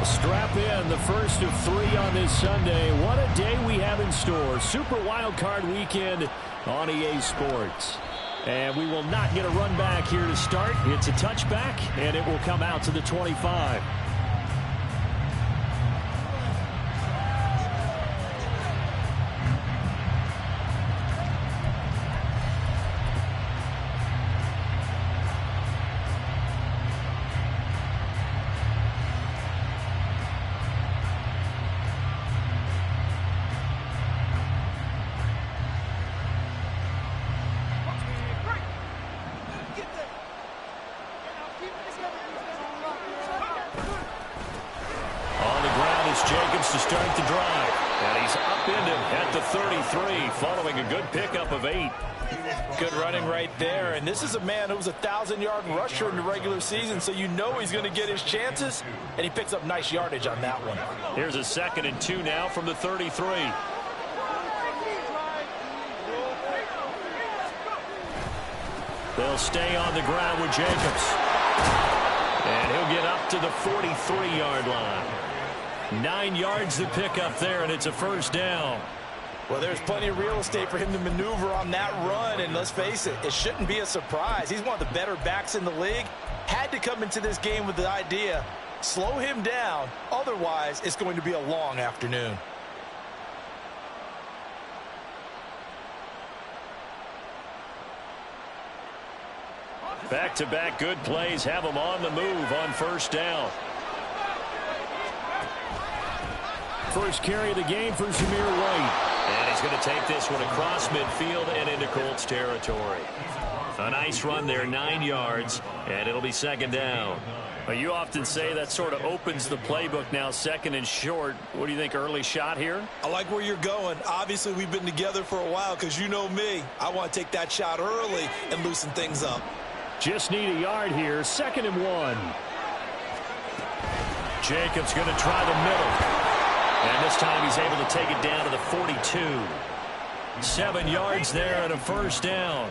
Strap in, the first of 3 on this Sunday. What a day we have in store. Super Wild Card Weekend on EA Sports. And we will not get a run back here to start. It's a touchback, and it will come out to the 25. Jacobs to start the drive. And he's upended at the 33 following a good pickup of 8. Good running right there. And this is a man who was a 1,000-yard rusher in the regular season, so you know he's going to get his chances. And he picks up nice yardage on that one. Here's a 2nd and 2 now from the 33. They'll stay on the ground with Jacobs. And he'll get up to the 43-yard line. 9 yards to pick up there, and it's a first down. Well, there's plenty of real estate for him to maneuver on that run, and let's face it, it shouldn't be a surprise. He's one of the better backs in the league. Had to come into this game with the idea, slow him down, otherwise it's going to be a long afternoon. Back-to-back good plays have him on the move on first down. First carry of the game for Zamir White. And he's going to take this one across midfield and into Colts territory. A nice run there, 9 yards, and it'll be 2nd down. Well, you often say that sort of opens the playbook now, 2nd and short. What do you think, early shot here? I like where you're going. Obviously, we've been together for a while because you know me. I want to take that shot early and loosen things up. Just need a yard here, 2nd and 1. Jacobs going to try the middle. And this time he's able to take it down to the 42. 7 yards there and a first down.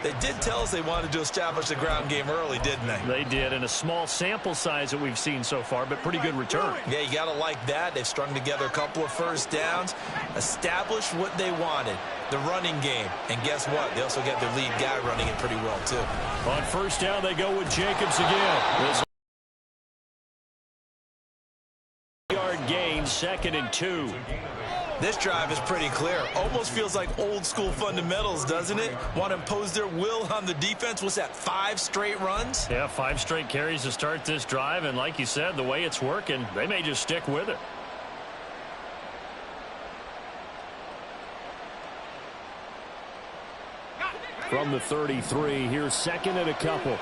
They did tell us they wanted to establish the ground game early, didn't they? They did, in a small sample size that we've seen so far, but pretty good return. Yeah, you got to like that. They've strung together a couple of first downs, established what they wanted, the running game. And guess what? They also got their lead guy running it pretty well, too. On first down, they go with Jacobs again. This yard gain, 2nd and 2. This drive is pretty clear. Almost feels like old school fundamentals, doesn't it? Want to impose their will on the defense. What's that, 5 straight runs? Yeah, 5 straight carries to start this drive. And like you said, the way it's working, they may just stick with it. From the 33, here's 2nd and a couple.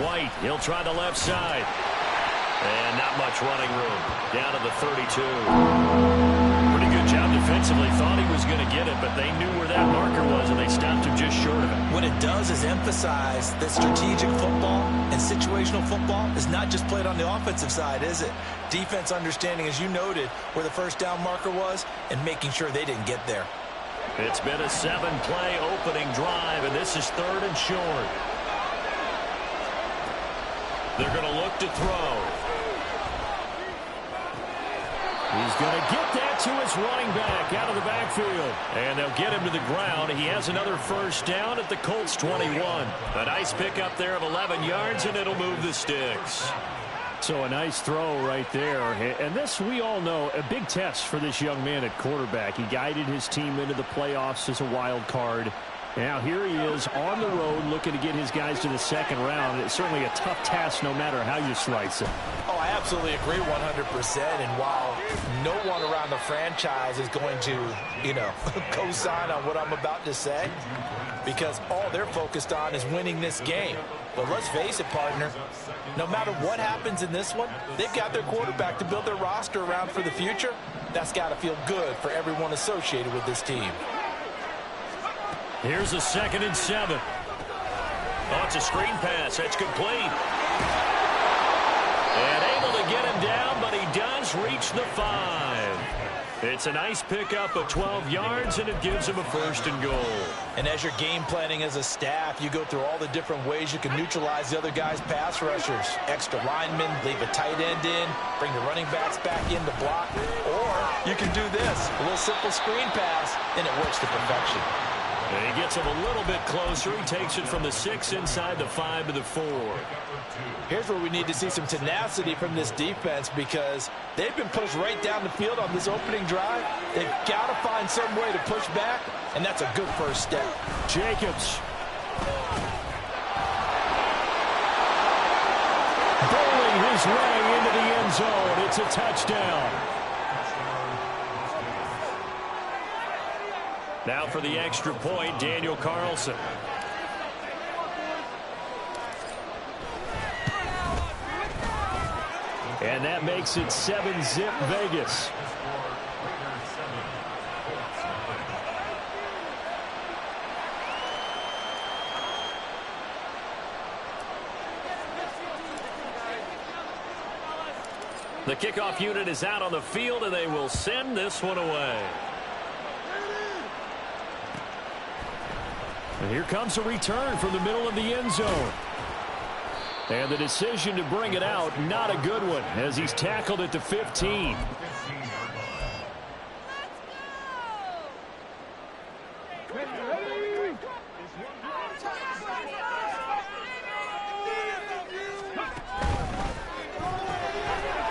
White, he'll try the left side. And not much running room. Down to the 32. Pretty good job defensively. Thought he was going to get it, but they knew where that marker was, and they stopped him just short of it. What it does is emphasize that strategic football and situational football is not just played on the offensive side, is it? Defense understanding, as you noted, where the first down marker was and making sure they didn't get there. It's been a 7-play opening drive, and this is 3rd and short. They're going to look to throw. He's going to get that to his running back out of the backfield. And they'll get him to the ground. He has another first down at the Colts 21. A nice pickup there of 11 yards, and it'll move the sticks. So a nice throw right there. And this, we all know, a big test for this young man at quarterback. He guided his team into the playoffs as a wild card. Now here he is on the road looking to get his guys to the 2nd round. It's certainly a tough task no matter how you slice it. Oh, I absolutely agree 100%. And while no one around the franchise is going to, co-sign on what I'm about to say, because all they're focused on is winning this game. But let's face it, partner, no matter what happens in this one, they've got their quarterback to build their roster around for the future. That's got to feel good for everyone associated with this team. Here's a 2nd and 7. Oh, it's a screen pass. That's complete. And able to get him down, but he does reach the 5. It's a nice pickup of 12 yards, and it gives him a 1st and goal. And as you're game planning as a staff, you go through all the different ways you can neutralize the other guy's pass rushers. Extra linemen, leave a tight end in, bring the running backs back in to block. Or you can do this, a little simple screen pass, and it works to perfection. And he gets him a little bit closer. He takes it from the 6 inside the 5 to the 4. Here's where we need to see some tenacity from this defense because they've been pushed right down the field on this opening drive. They've got to find some way to push back, and that's a good first step. Jacobs. Bowling his way into the end zone. It's a touchdown. Now for the extra point, Daniel Carlson. And that makes it 7-zip Vegas. The kickoff unit is out on the field, and they will send this one away. And here comes a return from the middle of the end zone. And the decision to bring it out, not a good one, as he's tackled at the 15.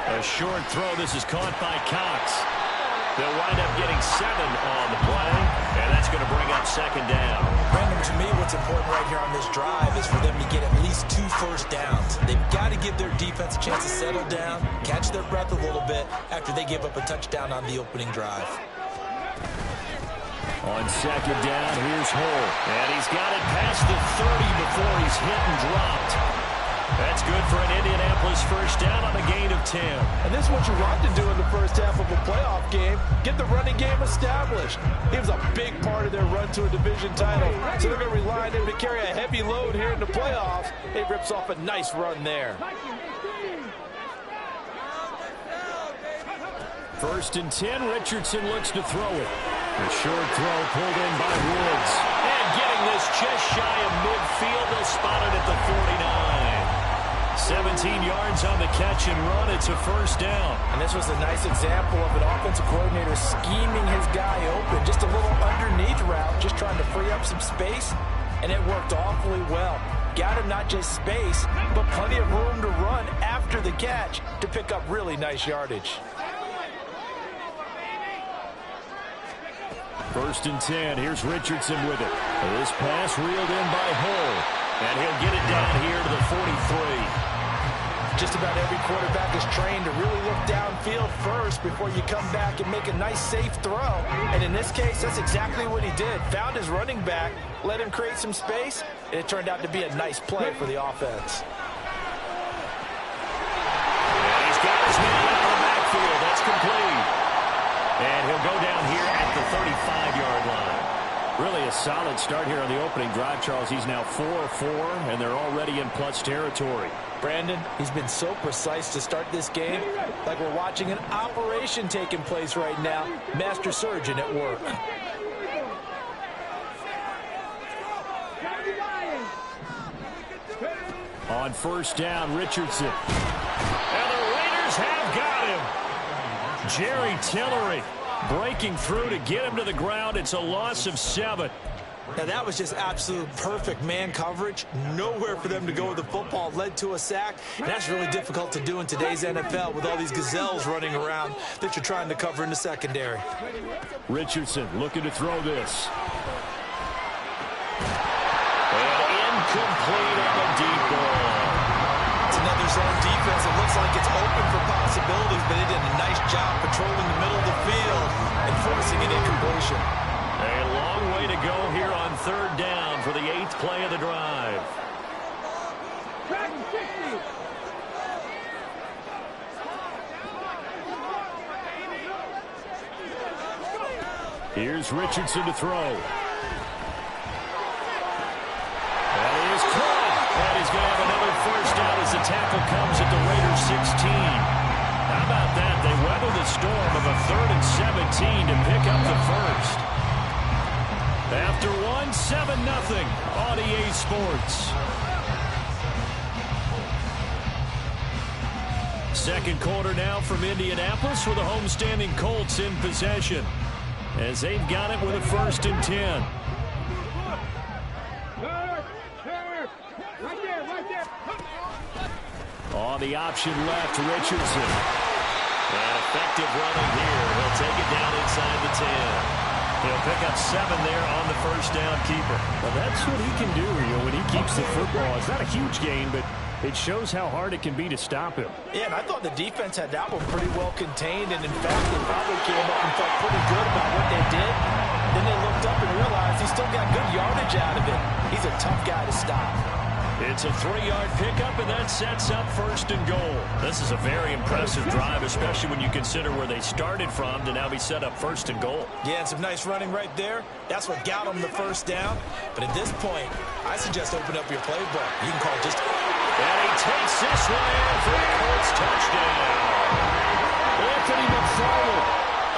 A short throw. This is caught by Cox. They'll wind up getting 7 on the play, and that's going to bring up 2nd down. Brandon, to me, what's important right here on this drive is for them to get at least 2 first downs. They've got to give their defense a chance to settle down, catch their breath a little bit after they give up a touchdown on the opening drive. On 2nd down, here's Hull. And he's got it past the 30 before he's hit and dropped. That's good for an Indianapolis first down on a gain of 10. And this is what you want to do in the first half of a playoff game. Get the running game established. He was a big part of their run to a division title. So they're going to rely on him to carry a heavy load here in the playoffs. He rips off a nice run there. 1st and 10, Richardson looks to throw it. A short throw pulled in by Woods. And getting this just shy of midfield, they'll spot it at the 49. 17 yards on the catch and run. It's a first down. And this was a nice example of an offensive coordinator scheming his guy open. Just a little underneath route, just trying to free up some space, and it worked awfully well. Got him not just space, but plenty of room to run after the catch to pick up really nice yardage. 1st and 10. Here's Richardson with it. This pass reeled in by Hull. And he'll get it down here to the 43. Just about every quarterback is trained to really look downfield first before you come back and make a nice, safe throw. And in this case, that's exactly what he did. Found his running back, let him create some space, and it turned out to be a nice play for the offense. And he's got his man out of the backfield. That's complete. And he'll go down here at the 35-yard line. Really a solid start here on the opening drive, Charles. He's now 4-4, and they're already in plus territory. Brandon, he's been so precise to start this game, like we're watching an operation taking place right now. Master surgeon at work. On 1st down, Richardson. And the Raiders have got him. Jerry Tillery breaking through to get him to the ground. It's a loss of 7. Now, that was just absolute perfect man coverage. Nowhere for them to go with the football. Led to a sack. And that's really difficult to do in today's NFL with all these gazelles running around that you're trying to cover in the secondary. Richardson looking to throw this. And incomplete on the deep ball. It's another zone defense. It looks like it's open for possibilities, but they did a nice job patrolling the middle of the field and forcing an incompletion. A long way to go here on 3rd down for the 8th play of the drive. Here's Richardson to throw. That is caught. And he's going to have another first down as the tackle comes at the Raiders 16. Out how about that? They weather the storm of a 3rd and 17 to pick up the first. After 7-0 on EA Sports. Second quarter now from Indianapolis with the homestanding Colts in possession, as they've got it with a 1st and 10. On the option left, Richardson. And effective running here. He'll take it down inside the 10. He'll pick up 7 there on the first down keeper. Well, that's what he can do, when he keeps the football. It's not a huge gain, but it shows how hard it can be to stop him. Yeah, and I thought the defense had that one pretty well contained, and in fact, they probably came up and felt pretty good about what they did. Then they looked up and realized he still got good yardage out of it. He's a tough guy to stop. It's a 3-yard pickup, and that sets up 1st and goal. This is a very impressive drive, especially when you consider where they started from to now be set up 1st and goal. Yeah, and some nice running right there. That's what got them the first down. But at this point, I suggest open up your playbook. You can call just... And he takes this one in for the Colts touchdown. Anthony McFarland,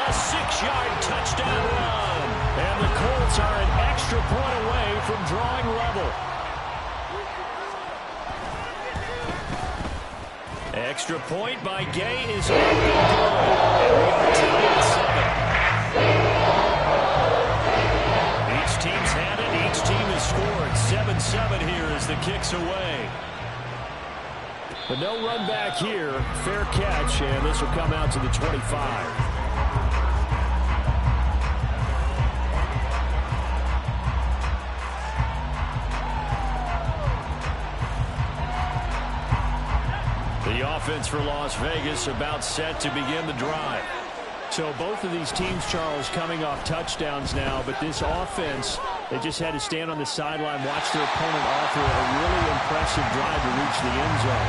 a 6-yard touchdown run. And the Colts are an extra point away from drawing level. Extra point by Gay is up and good. And we are tied at 7. Each team's had it. Each team has scored. 7-7 here as the kick's away. But no run back here. Fair catch, and this will come out to the 25. The offense for Las Vegas about set to begin the drive. So both of these teams, Charles, coming off touchdowns now, but this offense, they just had to stand on the sideline, watch their opponent offer a really impressive drive to reach the end zone.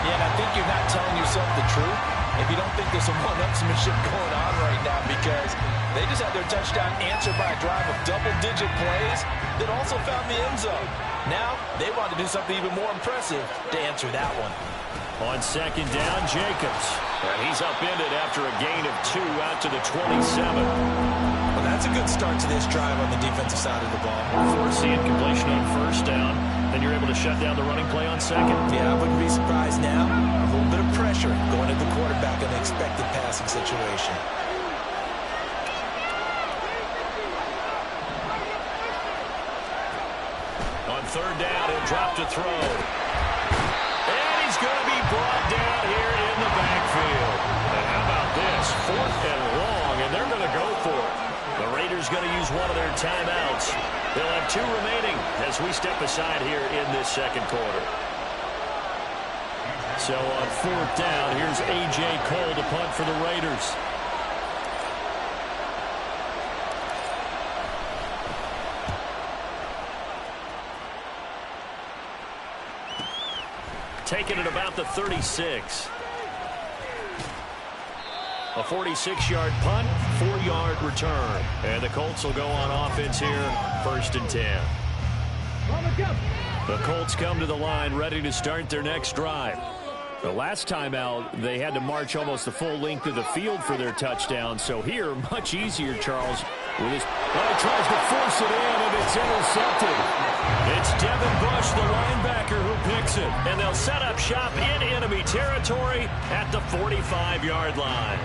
Yeah, and I think you're not telling yourself the truth if you don't think there's some one-upsmanship going on right now, because they just had their touchdown answered by a drive of double-digit plays that also found the end zone. Now, they want to do something even more impressive to answer that one. On 2nd down, Jacobs. And he's upended after a gain of 2 out to the 27. Well, that's a good start to this drive on the defensive side of the ball. Force the incompletion on 1st down, then you're able to shut down the running play on 2nd. Yeah, I wouldn't be surprised now. A little bit of pressure going at the quarterback in an expected passing situation. On 3rd down, he'll drop to throw. He's going to be brought down here in the backfield. And how about this? 4th and long, and they're going to go for it. The Raiders going to use one of their timeouts. They'll have 2 remaining as we step aside here in this 2nd quarter. So on 4th down, here's A.J. Cole to punt for the Raiders. Taken at about the 36. A 46-yard punt, 4-yard return. And the Colts will go on offense here, 1st and 10. The Colts come to the line ready to start their next drive. The last time out, they had to march almost the full length of the field for their touchdown. So here, much easier, Charles. With his, he tries to force it in, and it's intercepted. It's Devin Bush, the linebacker, who picks it. And they'll set up shop in enemy territory at the 45-yard line.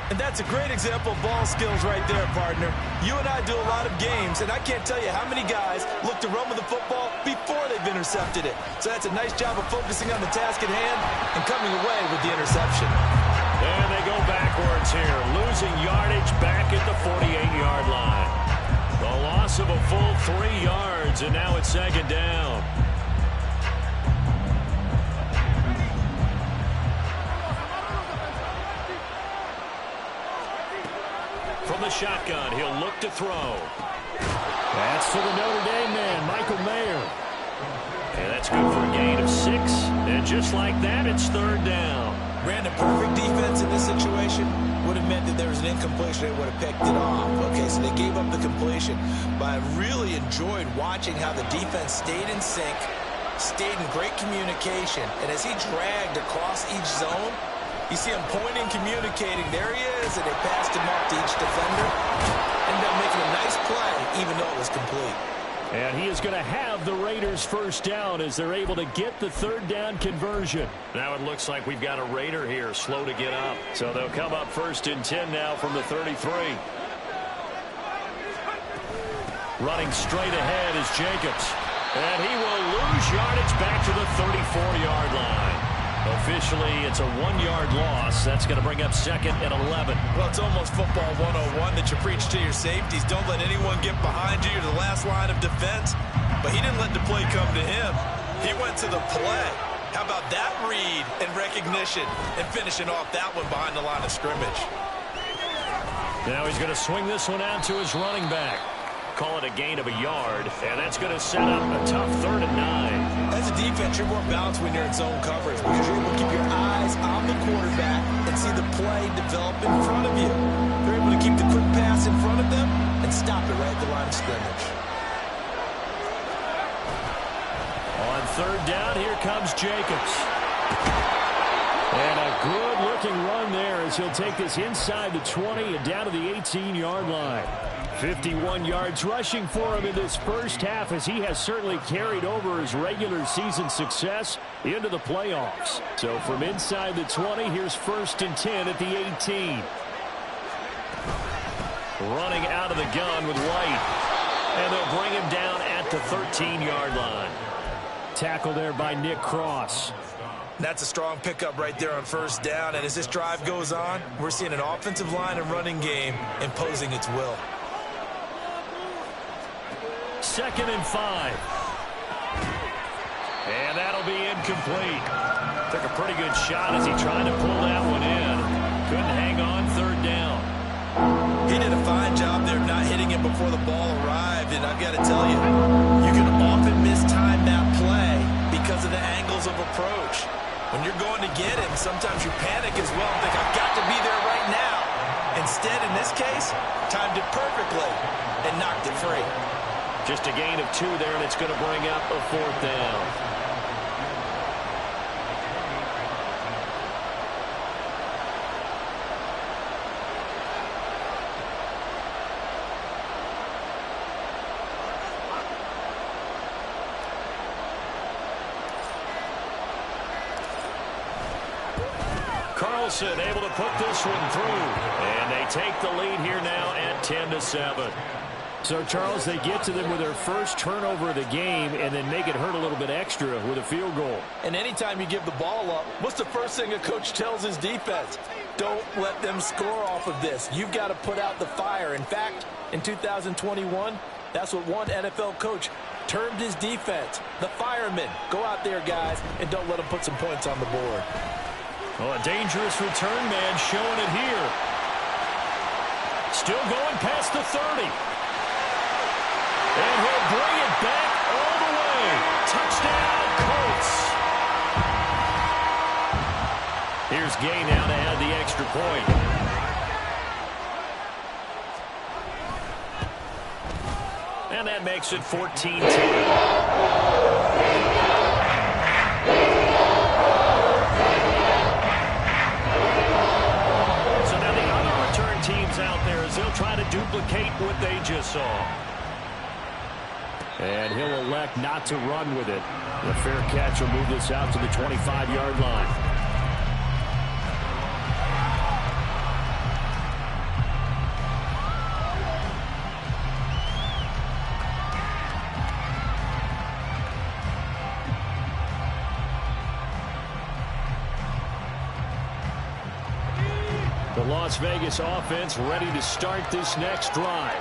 And that's a great example of ball skills right there, partner. You and I do a lot of games, and I can't tell you how many guys look to run with the football before they've intercepted it. So that's a nice job of focusing on the task at hand and coming away with the interception. And they go backwards here, losing yardage back at the 48-yard line. The loss of a full 3 yards, and now it's 2nd down. From the shotgun, he'll look to throw. That's to the Notre Dame man, Michael Mayer. And that's good for a gain of 6. And just like that, it's 3rd down. Ran a perfect defense in this situation. Would have meant that there was an incompletion. They would have picked it off. Okay, so they gave up the completion. But I really enjoyed watching how the defense stayed in sync, stayed in great communication. And as he dragged across each zone, You see him pointing, communicating. There he is, and they passed him off to each defender. Ended up making a nice play, even though it was complete. And he is going to have the Raiders first down as they're able to get the third down conversion. Now it looks like we've got a Raider here, slow to get up. So they'll come up 1st and 10 now from the 33. Running straight ahead is Jacobs. And he will lose yardage back to the 34-yard line. Officially, it's a 1-yard loss. That's going to bring up 2nd and 11. Well, it's almost football 101 that you preach to your safeties. Don't let anyone get behind you. You're the last line of defense. But he didn't let the play come to him. He went to the play. How about that read and recognition and finishing off that one behind the line of scrimmage? Now he's going to swing this one out to his running back. Call it a gain of a yard, and that's going to set up a tough 3rd and 9. As a defense, you're more balanced when you're in zone coverage because you're able to keep your eyes on the quarterback and see the play develop in front of you. They're able to keep the quick pass in front of them and stop it right at the line of scrimmage. On 3rd down, here comes Jacobs. And a good-looking run there as he'll take this inside the 20 and down to the 18-yard line. 51 yards rushing for him in this first half as he has certainly carried over his regular season success into the playoffs. So from inside the 20, here's 1st and 10 at the 18. Running out of the gun with White. And they'll bring him down at the 13-yard line. Tackle there by Nick Cross. That's a strong pickup right there on 1st down. And as this drive goes on, we're seeing an offensive line and running game imposing its will. 2nd and 5. And that'll be incomplete. Took a pretty good shot as he tried to pull that one in. Couldn't hang on 3rd down. He did a fine job there not hitting him before the ball arrived. And I've got to tell you, you can often mistime that play because of the angles of approach. When you're going to get him, sometimes you panic as well and think, I've got to be there right now. Instead, in this case, timed it perfectly and knocked it free. Just a gain of 2 there, and it's going to bring up a 4th down. Carlson able to put this one through. And they take the lead here now at 10-7. So, Charles, they get to them with their first turnover of the game and then make it hurt a little bit extra with a field goal. And anytime you give the ball up, what's the first thing a coach tells his defense? Don't let them score off of this. You've got to put out the fire. In fact, in 2021, that's what one NFL coach termed his defense, the firemen. Go out there, guys, and don't let them put some points on the board. Well, a dangerous return man showing it here. Still going past the 30. And he'll bring it back all the way. Touchdown, Colts. Here's Gay now to add the extra point. And that makes it 14-10. Out there as they'll try to duplicate what they just saw. And he'll elect not to run with it. The fair catch will move this out to the 25-yard line. The Las Vegas offense ready to start this next drive.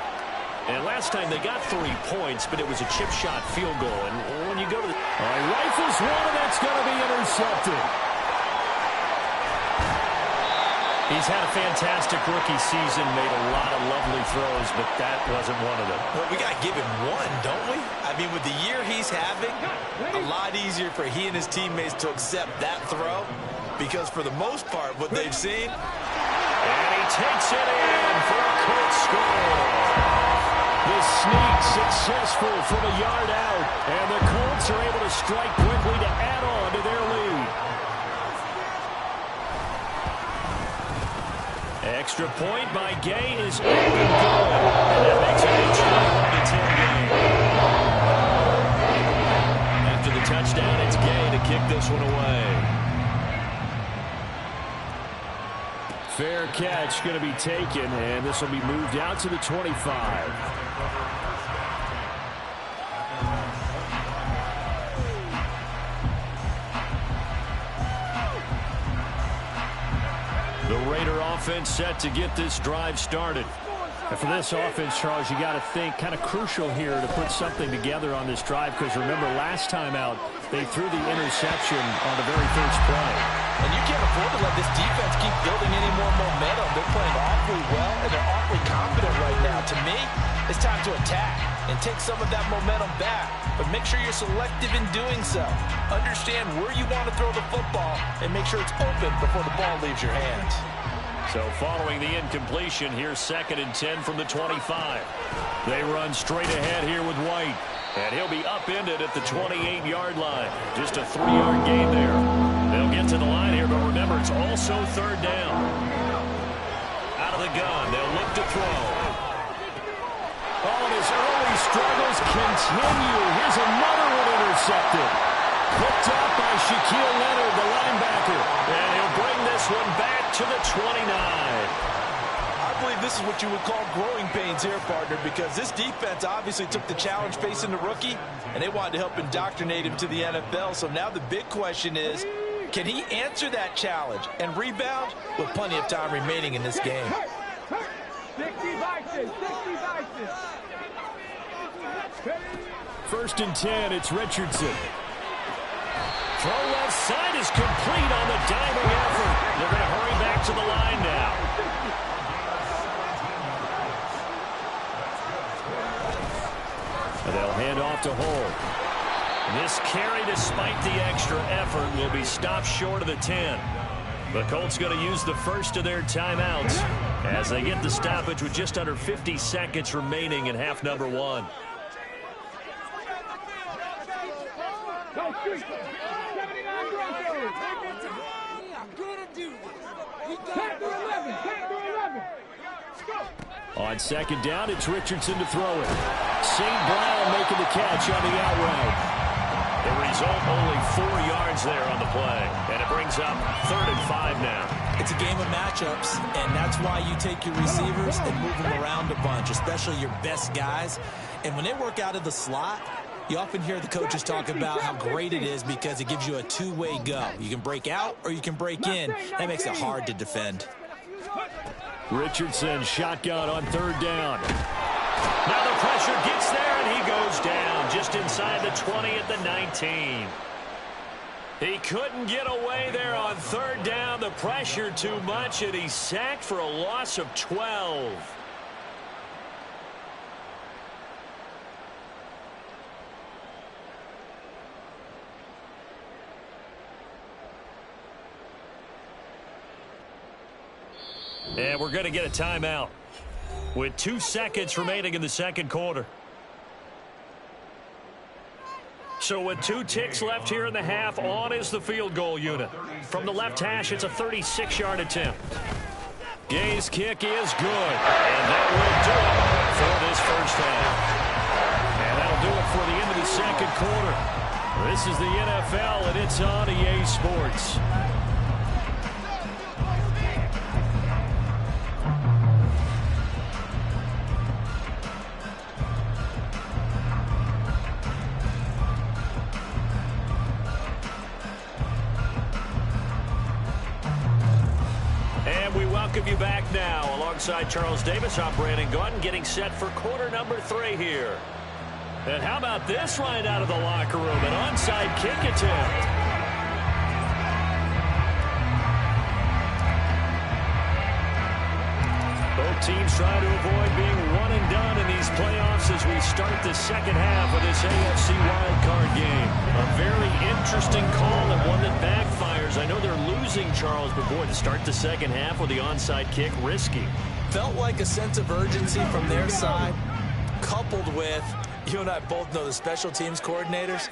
And last time they got 3 points, but it was a chip shot field goal. And when you go to the... rifles one, and that's going to be intercepted. He's had a fantastic rookie season, made a lot of lovely throws, but that wasn't one of them. Well, we got to give him one, don't we? I mean, with the year he's having, a lot easier for he and his teammates to accept that throw because for the most part, what they've seen... And he takes it in for a Colts score. The sneak successful from a yard out. And the Colts are able to strike quickly to add on to their lead. extra point by Gay is up and good. And that makes it a 21-10 game. After the touchdown, it's Gay to kick this one away. Fair catch going to be taken, and this will be moved out to the 25. The Raider offense set to get this drive started. And for this offense, Charles, you got to think kind of crucial here to put something together on this drive, because remember last time out they threw the interception on the very first play. And you can't afford to let this defense keep building any more momentum. They're playing awfully well, and they're awfully confident right now. To me, it's time to attack and take some of that momentum back. But make sure you're selective in doing so. Understand where you want to throw the football and make sure it's open before the ball leaves your hands. So following the incompletion, here's 2nd and 10 from the 25. They run straight ahead here with White. And he'll be upended at the 28-yard line. Just a 3-yard gain there. They'll get to the line here, but remember, it's also 3rd down. Out of the gun, they'll look to throw. Oh, and his early struggles continue. Here's another one intercepted. Picked up by Shaquille Leonard, the linebacker. And he'll bring this one back to the 29. I believe this is what you would call growing pains here, partner, because this defense obviously took the challenge facing the rookie, and they wanted to help indoctrinate him to the NFL. So now the big question is, can he answer that challenge and rebound with plenty of time remaining in this game? 1st and 10, it's Richardson. Throw left side is complete on the diving effort. They're going to hurry back to the line now. And they'll hand off to Hull. This carry, despite the extra effort, will be stopped short of the 10. The Colts going to use the first of their timeouts as they get the stoppage with just under 50 seconds remaining in half number 1. On 2nd down, it's Richardson to throw it. St. Brown making the catch on the out route. The result, only 4 yards there on the play. And it brings up 3rd and 5 now. It's a game of matchups, and that's why you take your receivers and move them around a bunch, especially your best guys. And when they work out of the slot, you often hear the coaches talk about how great it is because it gives you a two-way go. You can break out or you can break in. That makes it hard to defend. Richardson shotgun on 3rd down. Now the pressure gets there, and he goes down just inside the 20 at the 19. He couldn't get away there on 3rd down. The pressure too much, and he's sacked for a loss of 12. And we're going to get a timeout with 2 seconds remaining in the 2nd quarter. So with 2 ticks left here in the half, on is the field goal unit. From the left hash, it's a 36-yard attempt. Gay's kick is good. And that will do it for this first half. And that'll do it for the end of the 2nd quarter. This is the NFL, and it's on EA Sports. Welcome you back now. Alongside Charles Davis, I'm Brandon Gaudin, getting set for quarter number 3 here. And how about this right out of the locker room? An onside kick attempt. Both teams trying to avoid being one and done in these playoffs as we start the 2nd half of this AFC wildcard game. A very interesting call and one that backfires. I know they're losing, Charles, but boy, to start the 2nd half with the onside kick, risky. Felt like a sense of urgency from their side, coupled with, you and I both know the special teams coordinators,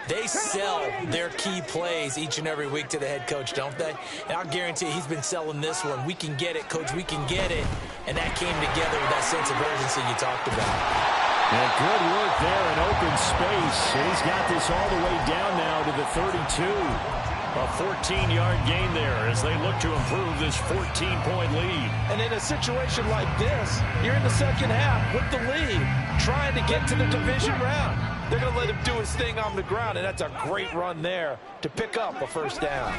They sell their key plays each and every week to the head coach, don't they? And I'll guarantee he's been selling this one. We can get it, coach, we can get it. And that came together with that sense of urgency you talked about. And good work there in open space. And he's got this all the way down now to the 32. A 14-yard gain there as they look to improve this 14-point lead. And in a situation like this, you're in the second half with the lead, trying to get to the division round. They're going to let him do his thing on the ground, and that's a great run there to pick up a first down.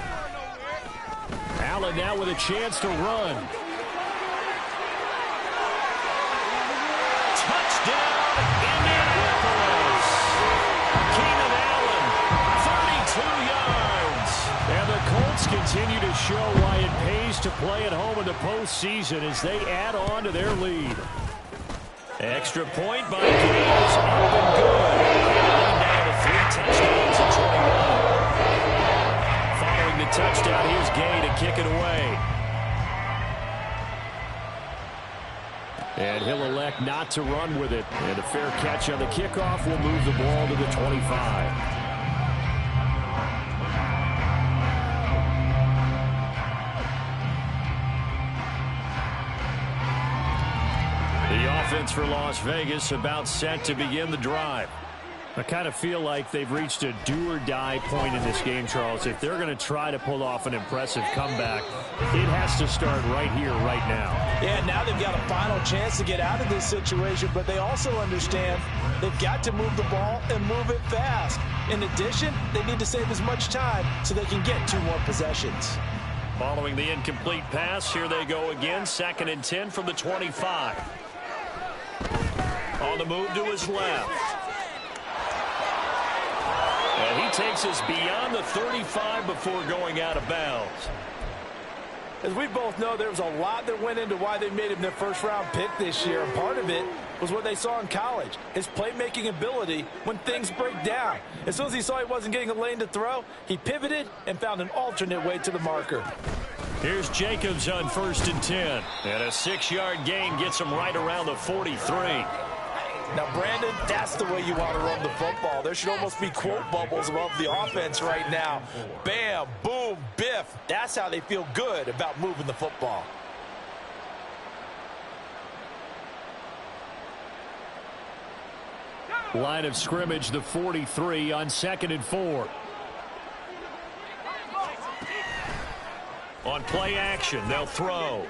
Allen now with a chance to run. Touchdown, Indianapolis. Keenan Allen, 32 yards. And the Colts continue to show why it pays to play at home in the postseason as they add on to their lead. Extra point by Gaines, up and good. Lead down to 3 touchdowns in 21. Following the touchdown, here's Gay to kick it away. And he'll elect not to run with it. And a fair catch on the kickoff will move the ball to the 25. The offense for Las Vegas about set to begin the drive. I kind of feel like they've reached a do-or-die point in this game, Charles. If they're going to try to pull off an impressive comeback, it has to start right here, right now. Yeah, now they've got a final chance to get out of this situation, but they also understand they've got to move the ball and move it fast. In addition, they need to save as much time so they can get 2 more possessions. Following the incomplete pass, here they go again. 2nd and 10 from the 25. On the move to his left. And he takes us beyond the 35 before going out of bounds. As we both know, there was a lot that went into why they made him their first-round pick this year. And part of it was what they saw in college, his playmaking ability when things break down. As soon as he saw he wasn't getting a lane to throw, he pivoted and found an alternate way to the marker. Here's Jacobs on 1st and 10. And a 6-yard gain gets him right around the 43. Now, Brandon, that's the way you want to run the football. There should almost be quote bubbles above the offense right now. Bam, boom, biff. That's how they feel good about moving the football. Line of scrimmage, the 43 on 2nd and 4. On play action, they'll throw.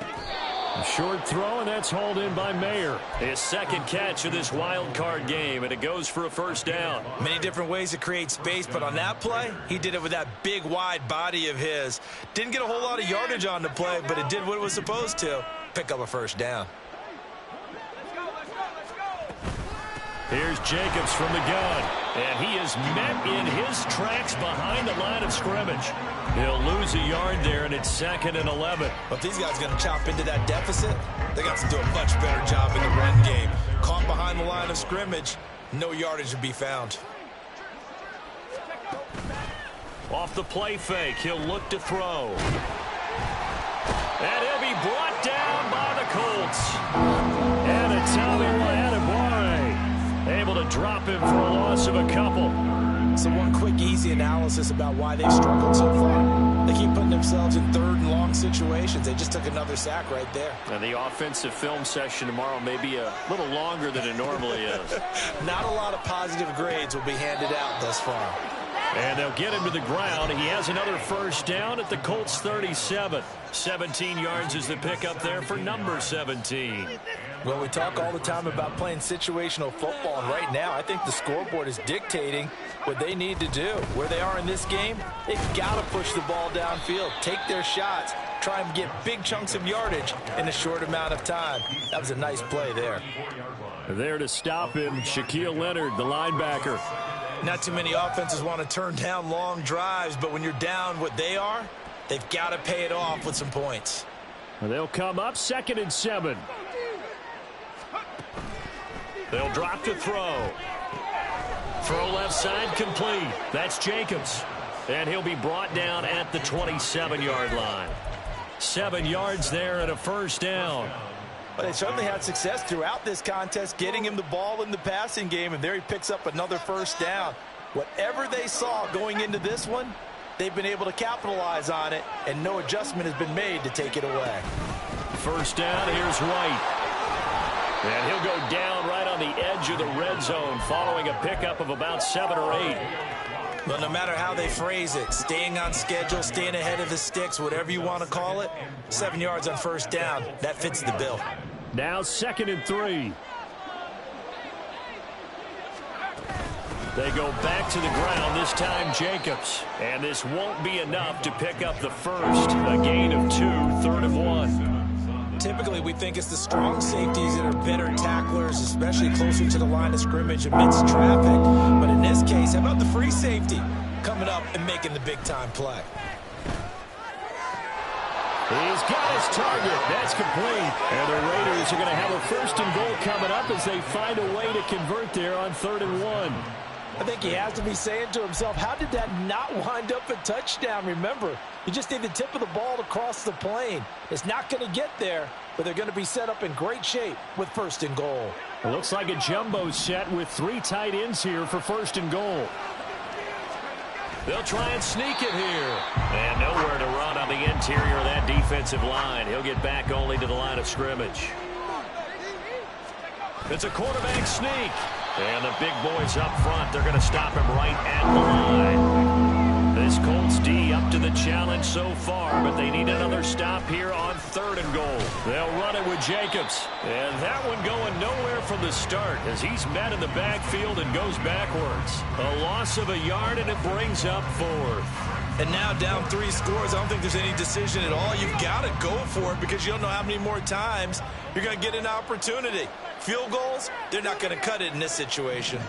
A short throw, and that's hauled in by Mayer. His 2nd catch of this wild card game, and it goes for a first down. Many different ways to create space, but on that play, he did it with that big, wide body of his. Didn't get a whole lot of yardage on the play, but it did what it was supposed to. Pick up a first down. Here's Jacobs from the gun, and he is met in his tracks behind the line of scrimmage. He'll lose a yard there, and it's 2nd and 11. But these guys are going to chop into that deficit. They got to do a much better job in the run game. Caught behind the line of scrimmage, no yardage to be found. Off the play fake, he'll look to throw. And he'll be brought down by the Colts. And a Tommy Adebawore able to drop him for a loss of a couple. So one quick, easy analysis about why they've struggled so far. They keep putting themselves in 3rd and long situations. They just took another sack right there. And the offensive film session tomorrow may be a little longer than it normally is. Not a lot of positive grades will be handed out thus far. And they'll get him to the ground. He has another first down at the Colts 37. 17 yards is the pickup there for number 17. Well, we talk all the time about playing situational football, and right now I think the scoreboard is dictating what they need to do. Where they are in this game, they've got to push the ball downfield, take their shots, try and get big chunks of yardage in a short amount of time. That was a nice play there. There to stop him, Shaquille Leonard, the linebacker. Not too many offenses want to turn down long drives, but when you're down what they are, they've got to pay it off with some points. They'll come up 2nd and 7. They'll drop to throw. Throw left side complete. That's Jacobs. And he'll be brought down at the 27-yard line. 7 yards there and a first down. But they certainly had success throughout this contest, getting him the ball in the passing game, and there he picks up another first down. Whatever they saw going into this one, they've been able to capitalize on it, and no adjustment has been made to take it away. First down, here's White. And he'll go down right on the edge of the red zone following a pickup of about 7 or 8. But no matter how they phrase it, staying on schedule, staying ahead of the sticks, whatever you want to call it, 7 yards on first down, that fits the bill. Now 2nd and 3. They go back to the ground, this time Jacobs. And this won't be enough to pick up the first. A gain of 2, 3rd and 1. Typically, we think it's the strong safeties that are better tacklers, especially closer to the line of scrimmage amidst traffic. But in this case, how about the free safety coming up and making the big-time play? He's got his target. That's complete. And the Raiders are going to have a 1st and goal coming up as they find a way to convert there on 3rd and 1. I think he has to be saying to himself, how did that not wind up a touchdown? Remember, you just need the tip of the ball to cross the plane. It's not going to get there, but they're going to be set up in great shape with 1st and goal. It looks like a jumbo set with 3 tight ends here for 1st and goal. They'll try and sneak it here. And nowhere to run on the interior of that defensive line. He'll get back only to the line of scrimmage. It's a quarterback sneak. And the big boys up front, they're going to stop him right at the line. This Colts D up to the challenge so far, but they need another stop here on 3rd and goal. They'll run it with Jacobs. And that one going nowhere from the start as he's met in the backfield and goes backwards. A loss of a yard, and it brings up 4th. And now down 3 scores, I don't think there's any decision at all. You've got to go for it because you don't know how many more times you're going to get an opportunity. Field goals, they're not going to cut it in this situation.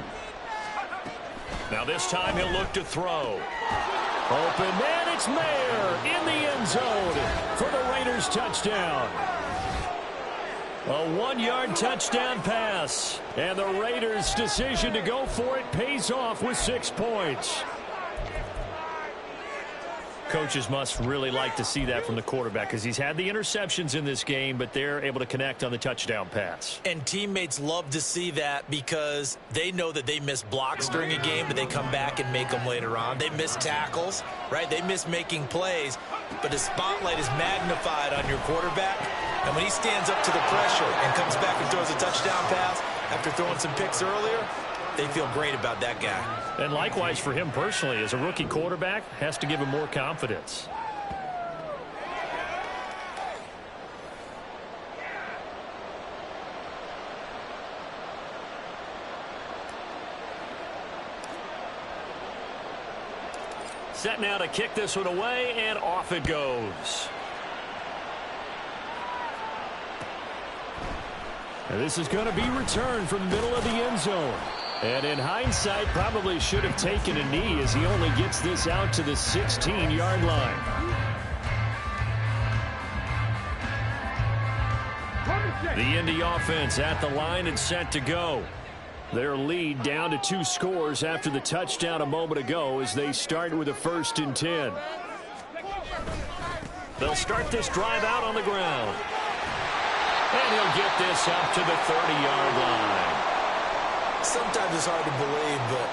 Now this time he'll look to throw. Open, and it's Mayer in the end zone for the Raiders touchdown. A 1-yard touchdown pass. And the Raiders' decision to go for it pays off with 6 points. Coaches must really like to see that from the quarterback because he's had the interceptions in this game, but they're able to connect on the touchdown pass. And teammates love to see that because they know that they miss blocks during a game, but they come back and make them later on. They miss tackles, right? They miss making plays, but the spotlight is magnified on your quarterback. And when he stands up to the pressure and comes back and throws a touchdown pass after throwing some picks earlier, they feel great about that guy. And likewise for him personally, as a rookie quarterback, has to give him more confidence. Set now to kick this one away, and off it goes. And this is going to be returned from the middle of the end zone. And in hindsight, probably should have taken a knee as he only gets this out to the 16-yard line. The Indy offense at the line and set to go. Their lead down to 2 scores after the touchdown a moment ago as they start with a 1st and 10. They'll start this drive out on the ground. And he'll get this up to the 30-yard line. Sometimes it's hard to believe, but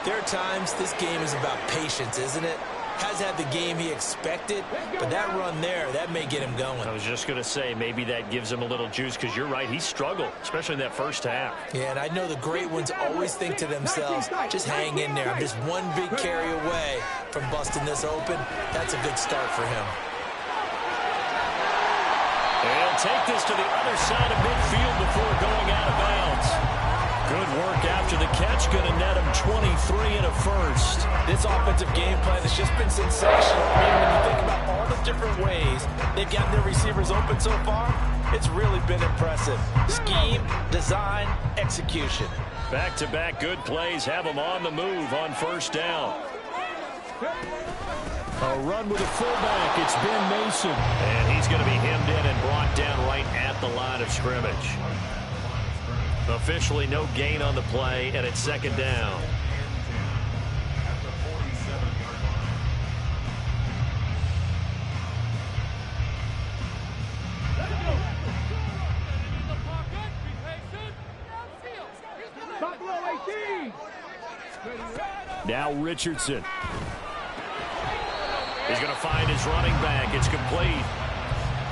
there are times this game is about patience, isn't it? Has had the game he expected, but that run there, that may get him going. I was just going to say, maybe that gives him a little juice because you're right, he struggled, especially in that first half. Yeah, and I know the great ones always think to themselves, just hang in there. I'm just one big carry away from busting this open. That's a good start for him. And take this to the other side of midfield before going out of bounds. Good work after the catch, going to net him 23 and a 1st. This offensive game plan has just been sensational. I mean, when you think about all the different ways they've gotten their receivers open so far, it's really been impressive. Scheme, design, execution. Back-to-back good plays have them on the move on 1st down. A run with a fullback. It's Ben Mason. And he's going to be hemmed in and brought down right at the line of scrimmage. Officially no gain on the play, and it's 2nd down. Now Richardson. He's going to find his running back. It's complete.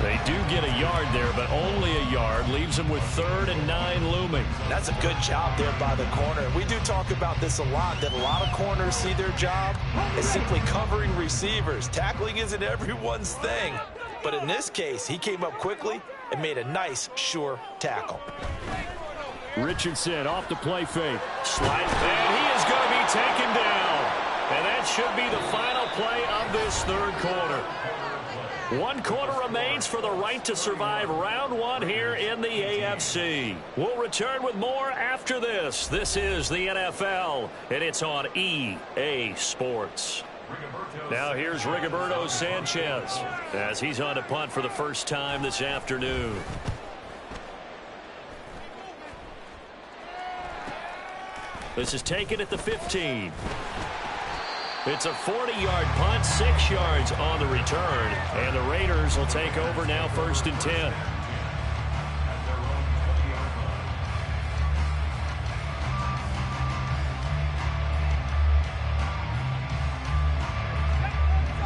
They do get a yard there, but only a yard. Leaves him with 3rd and 9 looming. That's a good job there by the corner. We do talk about this a lot, that a lot of corners see their job as simply covering receivers. Tackling isn't everyone's thing. But in this case, he came up quickly and made a nice, sure tackle. Richardson off the play fake. Slides, and he is going to be taken down. And that should be the final play of this 3rd quarter. 1 quarter remains for the right to survive round 1 here in the AFC. We'll return with more after this. This is the NFL, and it's on EA Sports. Now here's Rigoberto Sanchez as he's on to punt for the first time this afternoon. This is taken at the 15. It's a 40-yard punt, 6 yards on the return, and the Raiders will take over now 1st and 10.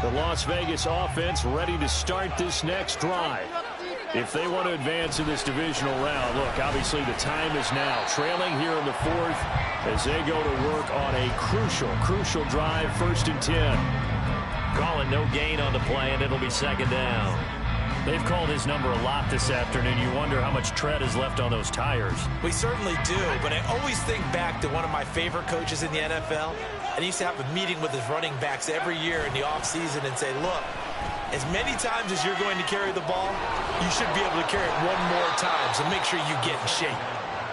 The Las Vegas offense ready to start this next drive. If they want to advance in this divisional round, look, obviously the time is now. Trailing here in the 4th as they go to work on a crucial drive, 1st and 10. Calling no gain on the play, and it'll be 2nd down. They've called his number a lot this afternoon. You wonder how much tread is left on those tires. We certainly do, but I always think back to one of my favorite coaches in the NFL. And he used to have a meeting with his running backs every year in the offseason and say, look, as many times as you're going to carry the ball, you should be able to carry it 1 more time, so make sure you get in shape.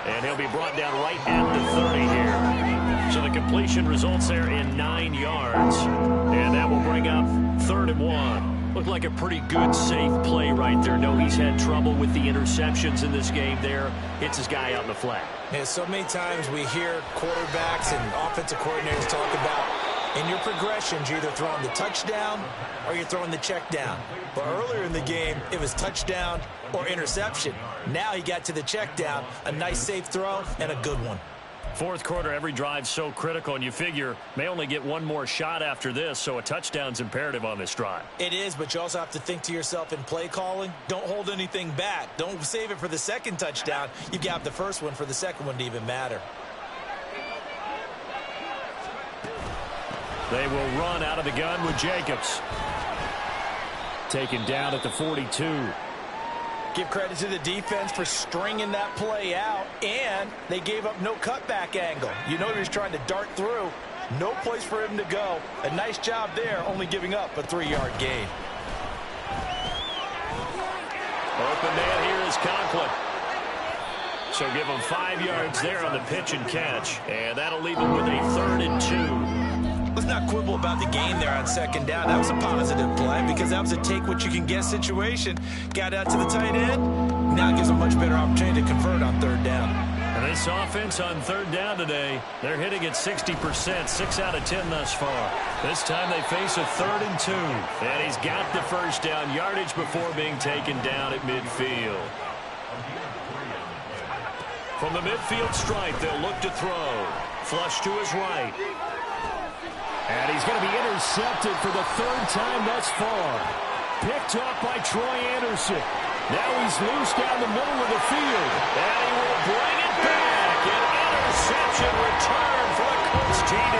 And he'll be brought down right at the 30 here. So the completion results there in 9 yards. And that will bring up 3rd and 1. Looked like a pretty good, safe play right there. No, he's had trouble with the interceptions in this game there. Hits his guy out in the flat. Yeah, so many times we hear quarterbacks and offensive coordinators talk about in your progressions, you're either throwing the touchdown or you're throwing the check down. But earlier in the game, it was touchdown or interception. Now he got to the check down, a nice safe throw, and a good one. 4th quarter, every drive's so critical, and you figure may only get 1 more shot after this, so a touchdown's imperative on this drive. It is, but you also have to think to yourself in play calling, don't hold anything back. Don't save it for the 2nd touchdown. You got the 1st one for the 2nd one to even matter. They will run out of the gun with Jacobs. Taken down at the 42. Give credit to the defense for stringing that play out, and they gave up no cutback angle. You know he was trying to dart through. No place for him to go. A nice job there, only giving up a 3-yard gain. Open man here is Conklin. So give him 5 yards there on the pitch and catch, and that'll leave him with a 3rd and 2. Let's not quibble about the gain there on 2nd down. That was a positive play because that was a take-what-you-can-get situation. Got out to the tight end. Now it gives a much better opportunity to convert on 3rd down. And this offense on 3rd down today, they're hitting at 60%, 6 out of 10 thus far. This time they face a 3rd and 2. And he's got the 1st down yardage before being taken down at midfield. From the midfield stripe, they'll look to throw. Flush to his right. And he's going to be intercepted for the 3rd time thus far. Picked off by Troy Anderson. Now he's loose down the middle of the field. And he will bring it back. An interception return for the Colts TD.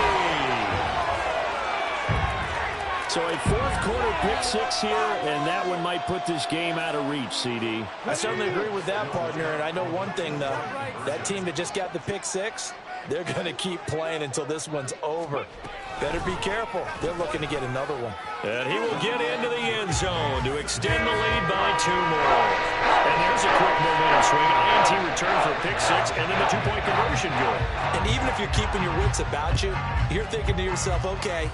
So a 4th quarter pick 6 here, and that one might put this game out of reach, CD. I certainly agree with that, partner. And I know one thing, though. That team that just got the pick 6, they're going to keep playing until this one's over. Better be careful. They're looking to get another one. And he will get into the end zone to extend the lead by 2 more. And there's a quick momentum swing. INT return for a pick 6, and then the 2-point conversion good. And even if you're keeping your wits about you, you're thinking to yourself, okay,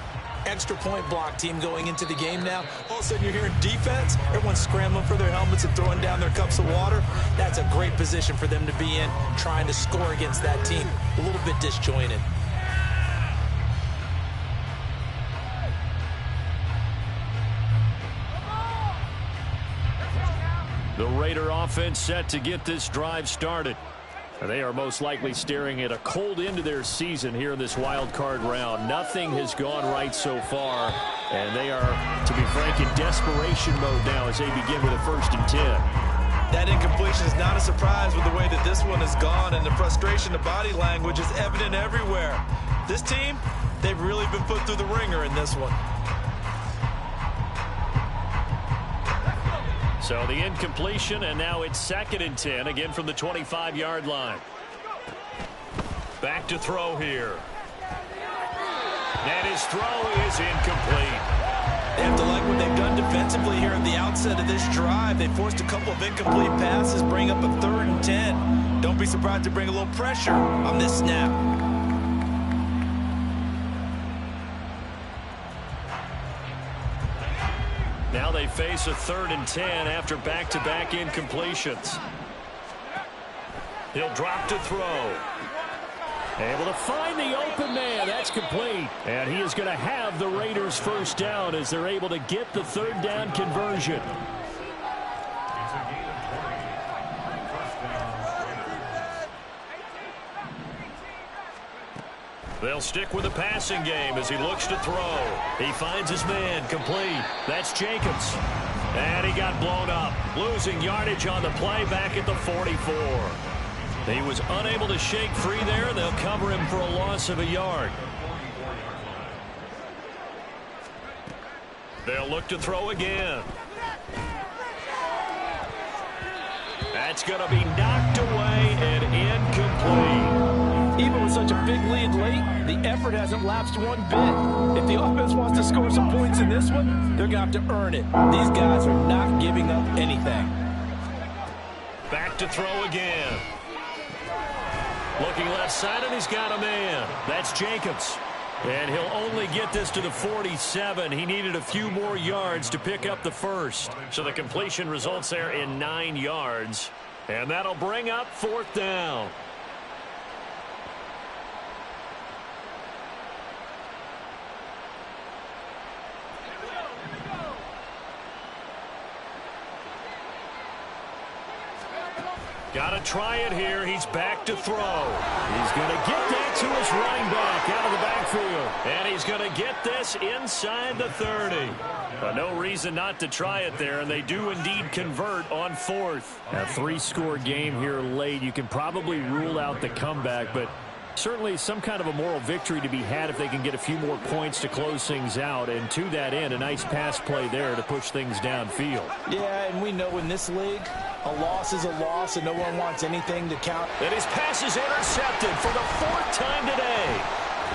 extra point block team going into the game now. All of a sudden you're hearing defense. Everyone's scrambling for their helmets and throwing down their cups of water. That's a great position for them to be in, trying to score against that team. A little bit disjointed. The Raider offense set to get this drive started. They are most likely staring at a cold end to their season here in this wild card round. Nothing has gone right so far, and they are, to be frank, in desperation mode now as they begin with a 1st and 10. That incompletion is not a surprise with the way that this one has gone, and the frustration, the body language is evident everywhere. This team, they've really been put through the ringer in this one. So the incompletion, and now it's 2nd and 10, again from the 25-yard line. Back to throw here. And his throw is incomplete. They have to like what they've done defensively here at the outset of this drive. They forced a couple of incomplete passes, bring up a 3rd and 10. Don't be surprised to bring a little pressure on this snap. Now they face a 3rd and 10 after back-to-back incompletions. He'll drop to throw. Able to find the open man. That's complete. And he is going to have the Raiders' 1st down as they're able to get the 3rd down conversion. They'll stick with the passing game as he looks to throw. He finds his man, complete. That's Jacobs. And he got blown up, losing yardage on the play back at the 44. He was unable to shake free there. They'll cover him for a loss of a yard. They'll look to throw again. That's going to be knocked away and incomplete. Even with such a big lead late, the effort hasn't lapsed one bit. If the offense wants to score some points in this one, they're going to have to earn it. These guys are not giving up anything. Back to throw again. Looking left side, and he's got a man. That's Jacobs. And he'll only get this to the 47. He needed a few more yards to pick up the 1st. So the completion results there in 9 yards. And that'll bring up 4th down. Got to try it here. He's back to throw. He's going to get that to his running back out of the backfield. And he's going to get this inside the 30. No reason not to try it there, and they do indeed convert on 4th. A 3-score game here late. You can probably rule out the comeback, but certainly some kind of a moral victory to be had if they can get a few more points to close things out. And to that end, a nice pass play there to push things downfield. Yeah, and we know in this league, a loss is a loss, and no one wants anything to count. And his pass is intercepted for the 4th time today.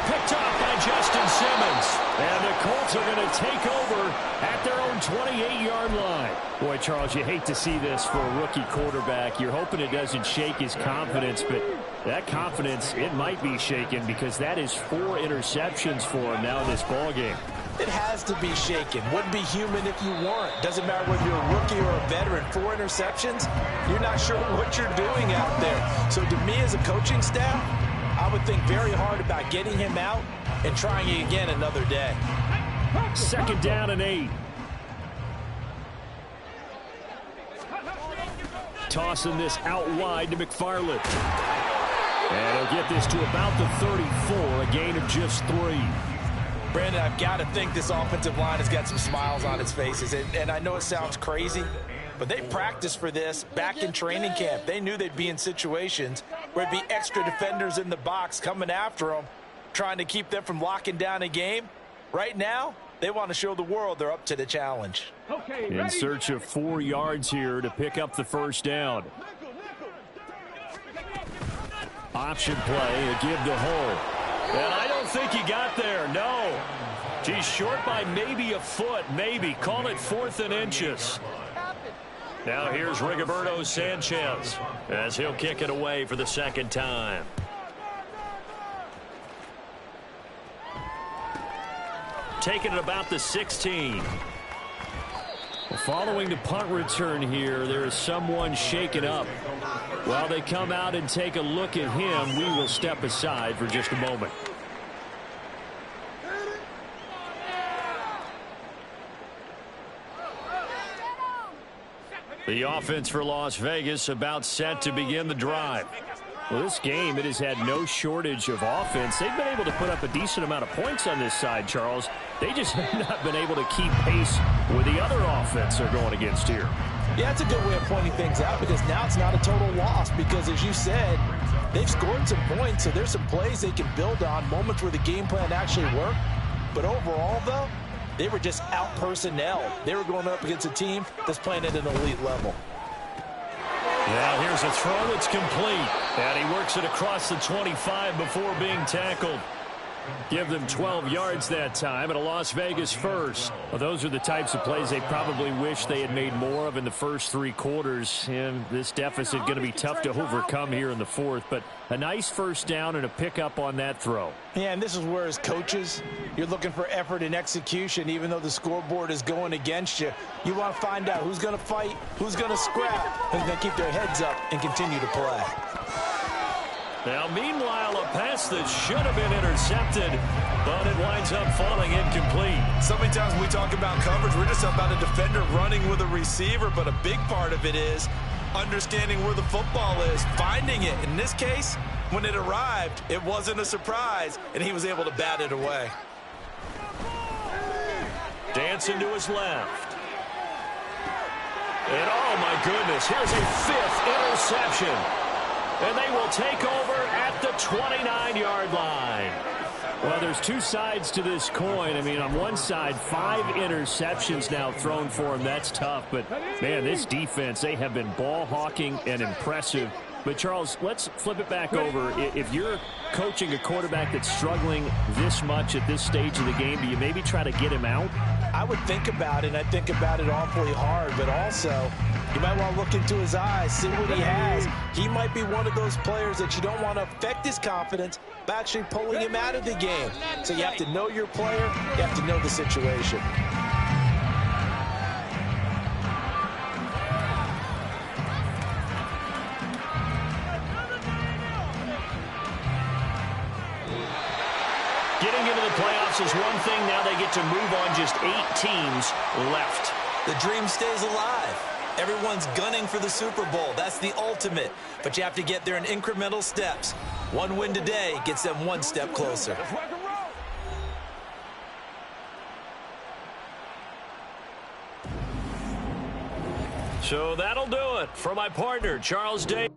Picked up by Justin Simmons. And the Colts are going to take over at their own 28-yard line. Boy, Charles, you hate to see this for a rookie quarterback. You're hoping it doesn't shake his confidence, but that confidence, it might be shaken because that is 4 interceptions for him now in this ballgame. It has to be shaken. Wouldn't be human if you weren't. Doesn't matter whether you're a rookie or a veteran. 4 interceptions, you're not sure what you're doing out there. So to me as a coaching staff, I would think very hard about getting him out and trying it again another day. 2nd down and 8. Tossing this out wide to McFarland. And he'll get this to about the 34, a gain of just 3. Brandon, I've got to think this offensive line has got some smiles on its faces. And I know it sounds crazy, but they practiced for this back in training camp. They knew they'd be in situations where there'd be extra defenders in the box coming after them, trying to keep them from locking down a game. Right now, they want to show the world they're up to the challenge. In search of 4 yards here to pick up the 1st down. Option play, a give to Hull. And I don't think he got there, no. He's short by maybe a foot, maybe. Call it 4th and inches. Now here's Rigoberto Sanchez as he'll kick it away for the 2nd time. Taking it about the 16. Well, following the punt return here, there is someone shaken up. While they come out and take a look at him, we will step aside for just a moment. The offense for Las Vegas about set to begin the drive. Well, this game, it has had no shortage of offense. They've been able to put up a decent amount of points on this side, Charles. They just have not been able to keep pace with the other offense they're going against here. Yeah, that's a good way of pointing things out because now it's not a total loss because, as you said, they've scored some points, so there's some plays they can build on, moments where the game plan actually worked. But overall, though, they were just out-personnel. They were going up against a team that's playing at an elite level. Now here's a throw that's complete. And he works it across the 25 before being tackled. Give them 12 yards that time and a Las Vegas first. Well, those are the types of plays they probably wish they had made more of in the first 3 quarters. And this deficit going to be tough to overcome here in the fourth. But a nice first down and a pickup on that throw. Yeah, and this is where, as coaches, you're looking for effort and execution. Even though the scoreboard is going against you, you want to find out who's going to fight, who's going to scrap, who's going to keep their heads up and continue to play. Now, meanwhile, a pass that should have been intercepted, but it winds up falling incomplete. So many times when we talk about coverage, we're just about a defender running with a receiver, but a big part of it is understanding where the football is, finding it. In this case, when it arrived, it wasn't a surprise, and he was able to bat it away. Dancing to his left. And, oh, my goodness, here's a 5th interception. And they will take over at the 29-yard line. Well, there's 2 sides to this coin. I mean, on one side, 5 interceptions now thrown for him. That's tough. But, man, this defense, they have been ball hawking and impressive. But, Charles, let's flip it back over. If you're coaching a quarterback that's struggling this much at this stage of the game, do you maybe try to get him out? I would think about it, and I think about it awfully hard. But also, you might want to look into his eyes, see what he has. He might be one of those players that you don't want to affect his confidence by actually pulling him out of the game. So you have to know your player. You have to know the situation. Getting into the playoffs is one thing. Now they get to move on. Just 8 teams left. The dream stays alive. Everyone's gunning for the Super Bowl. That's the ultimate. But you have to get there in incremental steps. One win today gets them one step closer. So that'll do it for my partner, Charles Day.